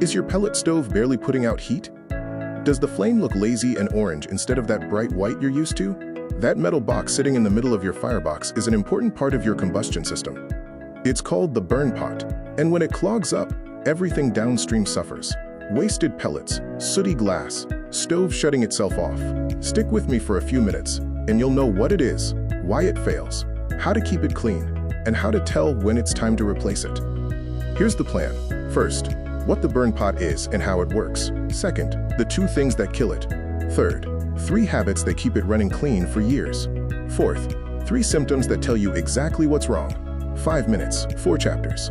Is your pellet stove barely putting out heat? Does the flame look lazy and orange instead of that bright white you're used to? That metal box sitting in the middle of your firebox is an important part of your combustion system. It's called the burn pot, and when it clogs up, everything downstream suffers. Wasted pellets, sooty glass, stove shutting itself off. Stick with me for a few minutes, and you'll know what it is, why it fails, how to keep it clean, and how to tell when it's time to replace it. Here's the plan. First, what the burn pot is and how it works. Second, the 2 things that kill it. Third, 3 habits that keep it running clean for years. Fourth, 3 symptoms that tell you exactly what's wrong. 5 minutes, 4 chapters.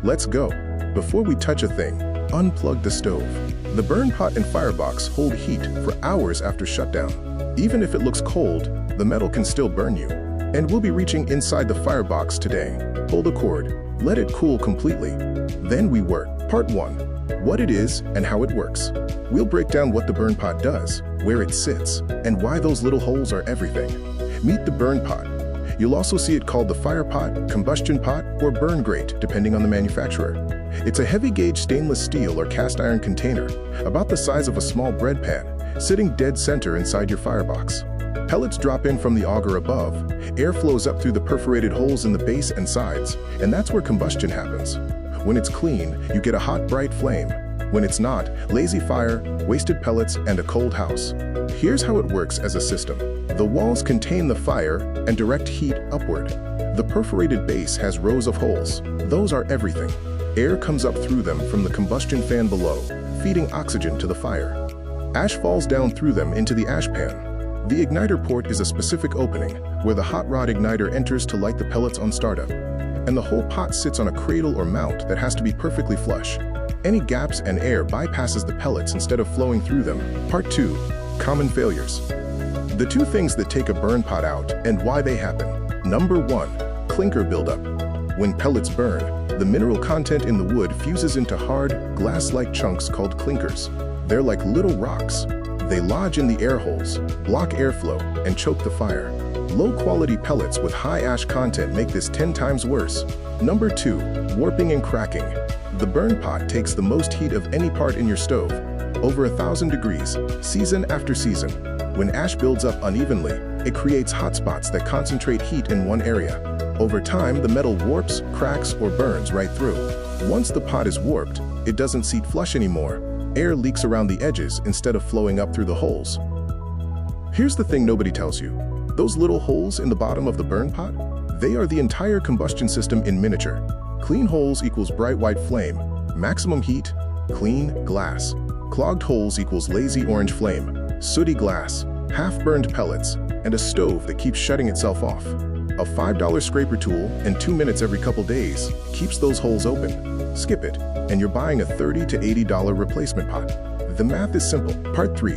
Let's go. Before we touch a thing, unplug the stove. The burn pot and firebox hold heat for hours after shutdown. Even if it looks cold, the metal can still burn you. And we'll be reaching inside the firebox today. Pull the cord, let it cool completely. Then we work. Part 1. What it is and how it works. We'll break down what the burn pot does, where it sits, and why those little holes are everything. Meet the burn pot. You'll also see it called the fire pot, combustion pot, or burn grate, depending on the manufacturer. It's a heavy-gauge stainless steel or cast iron container, about the size of a small bread pan, sitting dead center inside your firebox. Pellets drop in from the auger above, air flows up through the perforated holes in the base and sides, and that's where combustion happens. When it's clean, you get a hot, bright flame. When it's not, lazy fire, wasted pellets, and a cold house. Here's how it works as a system. The walls contain the fire and direct heat upward. The perforated base has rows of holes. Those are everything. Air comes up through them from the combustion fan below, feeding oxygen to the fire. Ash falls down through them into the ash pan. The igniter port is a specific opening where the hot rod igniter enters to light the pellets on startup. And the whole pot sits on a cradle or mount that has to be perfectly flush. Any gaps and air bypasses the pellets instead of flowing through them. Part 2. Common failures. The 2 things that take a burn pot out and why they happen. Number 1. Clinker buildup. When pellets burn, the mineral content in the wood fuses into hard, glass-like chunks called clinkers. They're like little rocks. They lodge in the air holes, block airflow, and choke the fire. Low-quality pellets with high ash content make this 10 times worse. Number 2. Warping and cracking. The burn pot takes the most heat of any part in your stove, over 1,000 degrees, season after season. When ash builds up unevenly, it creates hot spots that concentrate heat in one area. Over time, the metal warps, cracks, or burns right through. Once the pot is warped, it doesn't seat flush anymore. Air leaks around the edges instead of flowing up through the holes. Here's the thing nobody tells you. Those little holes in the bottom of the burn pot? They are the entire combustion system in miniature. Clean holes equals bright white flame, maximum heat, clean glass. Clogged holes equals lazy orange flame, sooty glass, half-burned pellets, and a stove that keeps shutting itself off. A $5 scraper tool and 2 minutes every couple days keeps those holes open. Skip it, and you're buying a $30 to $80 replacement pot. The math is simple. Part 3.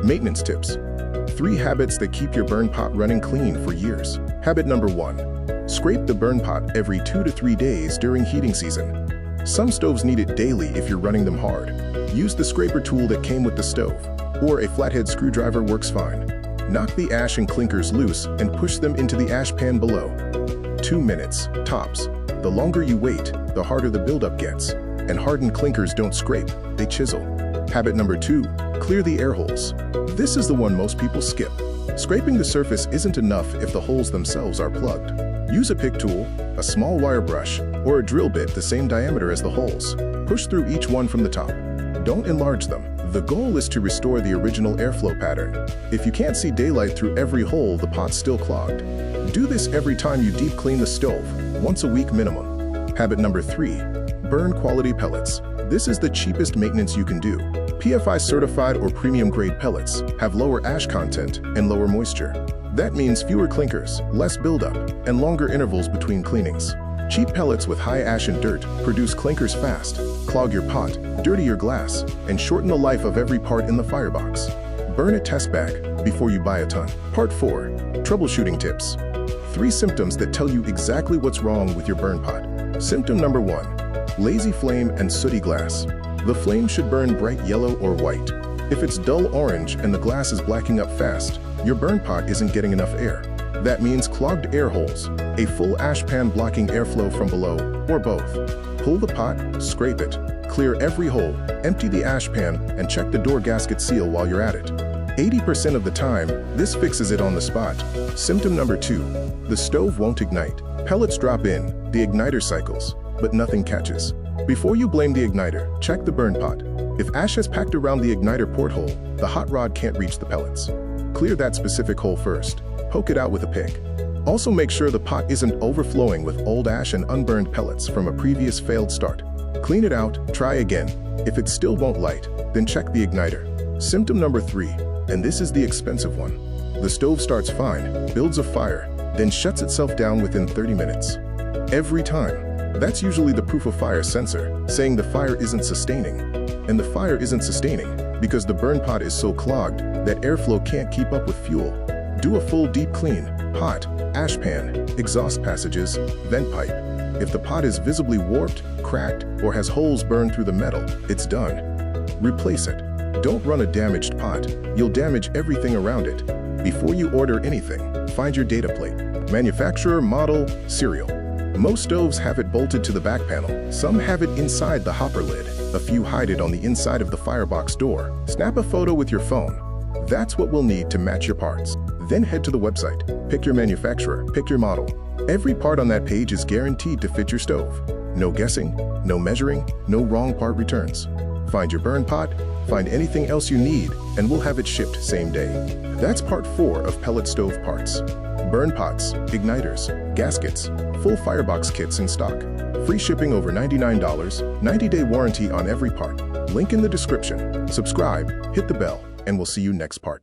Maintenance tips. 3 habits that keep your burn pot running clean for years. Habit number 1. Scrape the burn pot every 2 to 3 days during heating season. Some stoves need it daily if you're running them hard. Use the scraper tool that came with the stove, or a flathead screwdriver works fine. Knock the ash and clinkers loose and push them into the ash pan below. 2 minutes, tops. The longer you wait, the harder the buildup gets, and hardened clinkers don't scrape, they chisel. Habit number 2. Clear the air holes. This is the one most people skip. Scraping the surface isn't enough if the holes themselves are plugged. Use a pick tool, a small wire brush, or a drill bit the same diameter as the holes. Push through each one from the top. Don't enlarge them. The goal is to restore the original airflow pattern. If you can't see daylight through every hole, the pot's still clogged. Do this every time you deep clean the stove, once a week minimum. Habit number 3. Burn quality pellets. This is the cheapest maintenance you can do. PFI certified or premium grade pellets have lower ash content and lower moisture. That means fewer clinkers, less buildup, and longer intervals between cleanings. Cheap pellets with high ash and dirt produce clinkers fast, clog your pot, dirty your glass, and shorten the life of every part in the firebox. Burn a test bag before you buy a ton. Part 4. Troubleshooting tips. 3 symptoms that tell you exactly what's wrong with your burn pot. Symptom number 1. Lazy flame and sooty glass. The flame should burn bright yellow or white. If it's dull orange and the glass is blacking up fast, your burn pot isn't getting enough air. That means clogged air holes, a full ash pan blocking airflow from below, or both. Pull the pot, scrape it, Clear every hole, empty the ash pan, and check the door gasket seal while you're at it. 80% of the time, this fixes it on the spot. Symptom number 2. The stove won't ignite. Pellets drop in, the igniter cycles, but nothing catches. Before you blame the igniter, check the burn pot. If ash has packed around the igniter porthole, the hot rod can't reach the pellets. Clear that specific hole first. Poke it out with a pick. Also make sure the pot isn't overflowing with old ash and unburned pellets from a previous failed start. Clean it out, try again. If it still won't light, then check the igniter. Symptom number 3, and this is the expensive one. The stove starts fine, builds a fire, then shuts itself down within 30 minutes. Every time. That's usually the proof of fire sensor, saying the fire isn't sustaining. And the fire isn't sustaining because the burn pot is so clogged that airflow can't keep up with fuel. Do a full deep clean, pot, ash pan, exhaust passages, vent pipe. If the pot is visibly warped, cracked, or has holes burned through the metal, it's done. Replace it. Don't run a damaged pot. You'll damage everything around it. Before you order anything, find your data plate. Manufacturer, model, serial. Most stoves have it bolted to the back panel. Some have it inside the hopper lid. A few hide it on the inside of the firebox door. Snap a photo with your phone. That's what we'll need to match your parts. Then head to the website. Pick your manufacturer, pick your model. Every part on that page is guaranteed to fit your stove. No guessing, no measuring, no wrong part returns. Find your burn pot, find anything else you need, and we'll have it shipped same day. That's part 4 of pellet stove parts. Burn pots, igniters, gaskets, full firebox kits in stock. Free shipping over $99, 90-day warranty on every part. Link in the description. Subscribe, hit the bell, and we'll see you next part.